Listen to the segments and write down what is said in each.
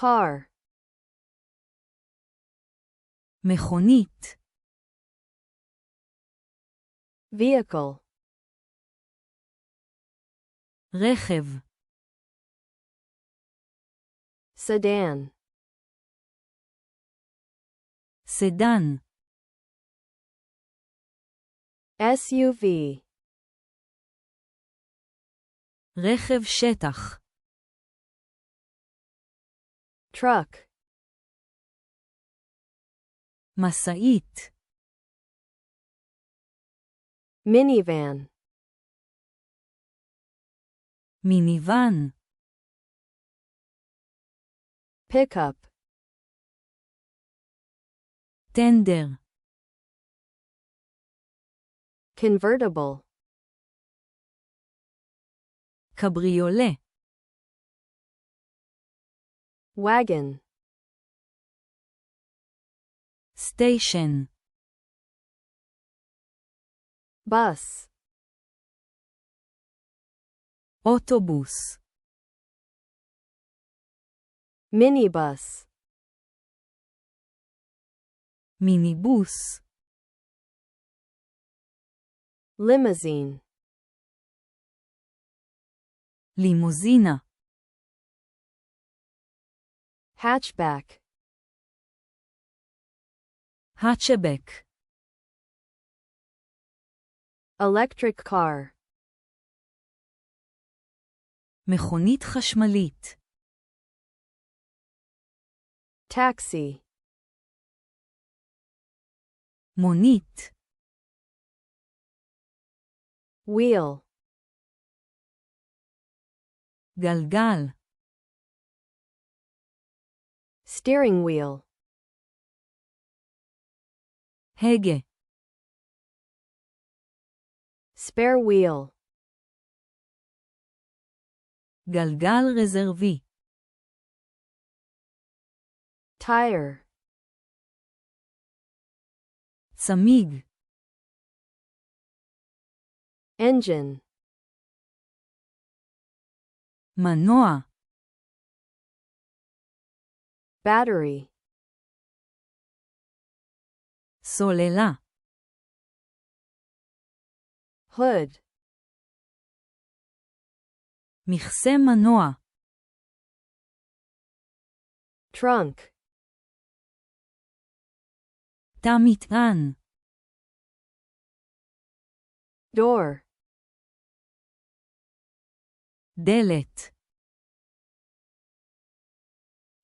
car, מכונית, vehicle, רכב, sedan, סדן, SUV, רכב שטח, truck, משאית, minivan, מיניוון, pickup, טנדר, convertible, קבריולה, wagon, סטיישן, bus, אוטובוס, minibus, מיניבוס, limousine, לימוזינה, hatchback, האצ'בק, electric car, מכונית חשמלית, taxi, מונית, wheel, גלגל, steering wheel, הגה, spare wheel, גלגל רזרבי, tire, צמיג, engine, מנוע, battery, סוללה, hood, מכסה מנוע, trunk, תא מטען, door, דלת,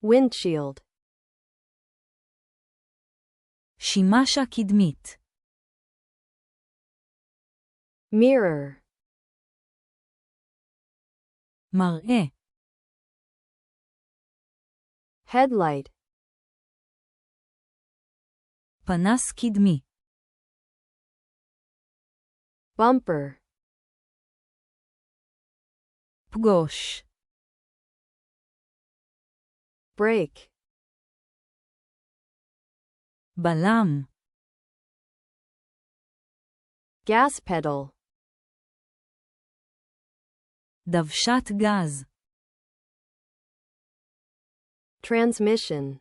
windshield, שימשה קדמית, mirror, מראה, headlight, פנס קדמי, bumper, פגוש, brake, בלם, gas pedal, דוושת גז, transmission,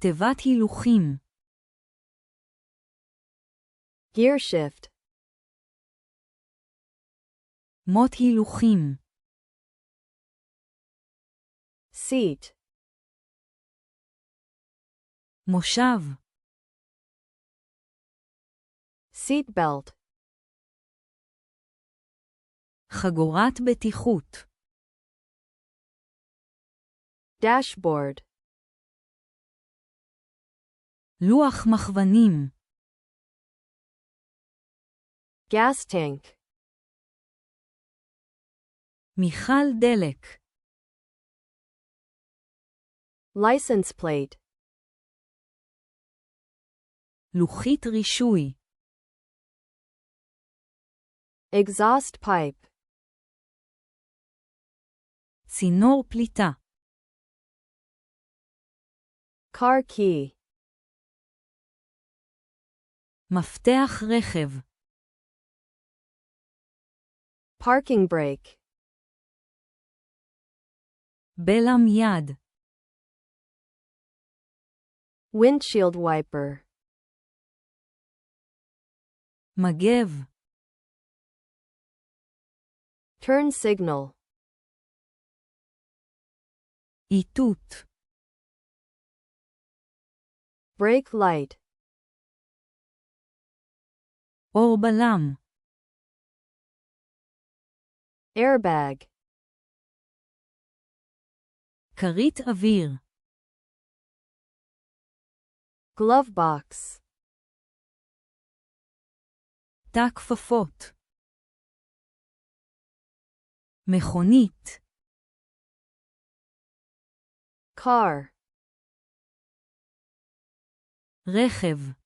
תיבת הילוכים, gear shift, מוט הילוכים, seat, מושב, seat belt, חגורת בטיחות, dashboard, לוח מכוונים, gas tank, מיכל דלק, license plate, לוחית רישוי, exhaust pipe, צינור פליטה, car key, מפתח רכב, parking brake, בלם יד. windshield wiper, מגב. turn signal, איתות. brake light, אור בלם. airbag, כרית אוויר. glove box, תא כפפות. מכונית. car, רכב.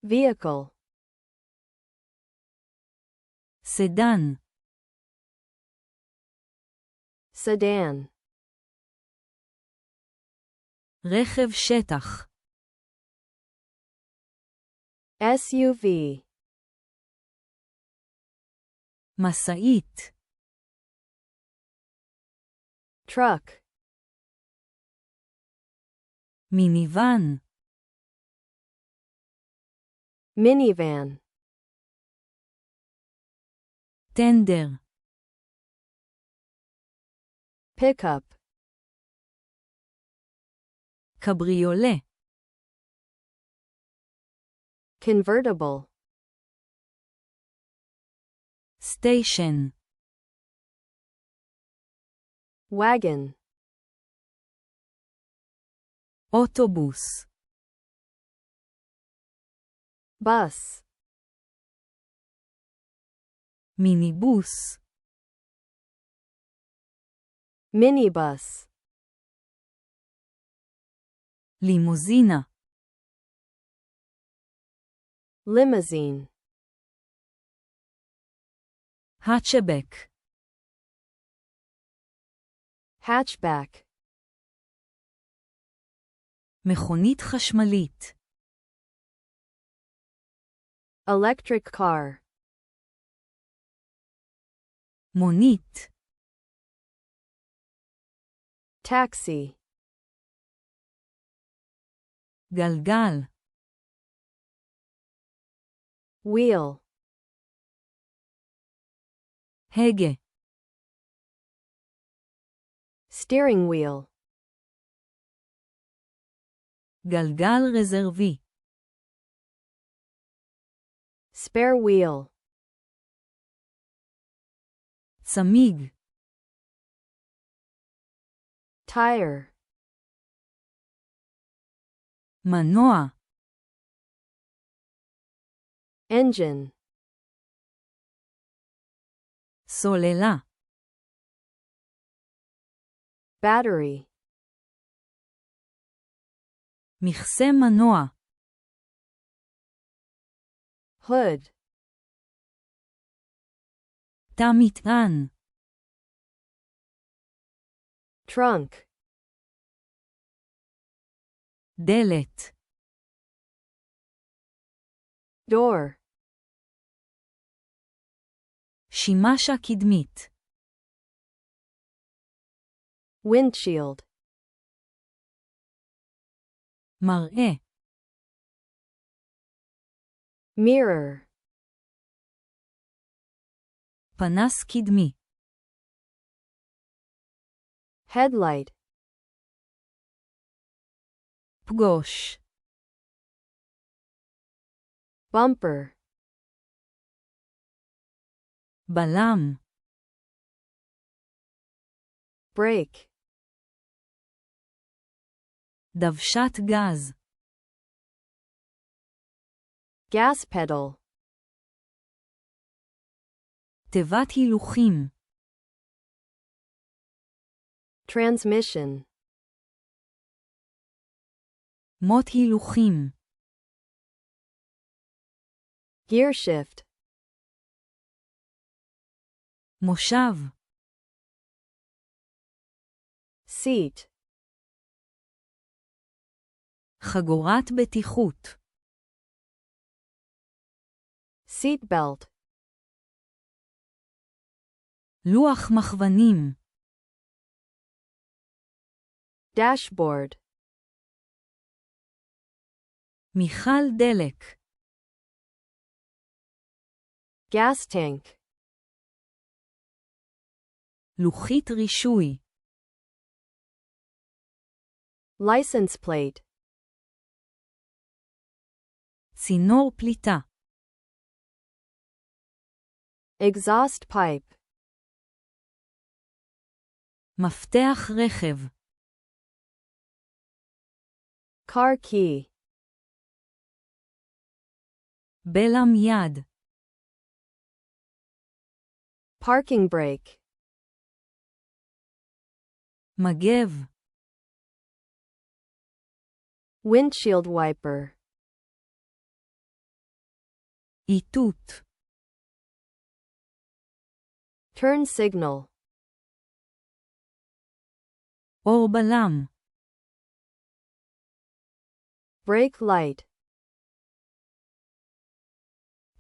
vehicle, סדן. sedan, רכב שטח. SUV, משאית. truck, מיניוון. minivan, טנדר. pickup, קבריולה. convertible, סטיישן. wagon, אוטובוס. bus, מיניבוס. minibus, לימוזינה. limousine, האצ'בק. hatchback, מכונית חשמלית. electric car, מונית. taxi, גלגל. wheel, הגה. steering wheel, גלגל רזרבי. spare wheel, צמיג. tire, מנוע. engine, סוללה. battery, מכסה מנוע. hood, תא מטען. trunk, דלת. door, שימשה קדמית. windshield, מראה. mirror, פנס קדמי. headlight, פגוש. bumper, בלם. brake, דוושת גז. gas pedal, תיבת הילוכים. transmission, מוט הילוכים. gear shift, מושב. seat, חגורת בטיחות. seat belt, לוח מכוונים. dashboard, מיכל דלק. gas tank, לוחית רישוי. license plate, צינור פליטה. exhaust pipe, מפתח רכב. car key, בלם יד. parking brake, מגב. windshield wiper, איתות. turn signal, אור בלם. brake light,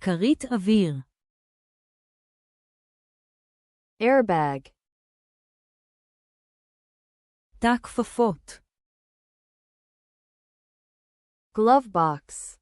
כרית אוויר. airbag, תא כפפות. glove box,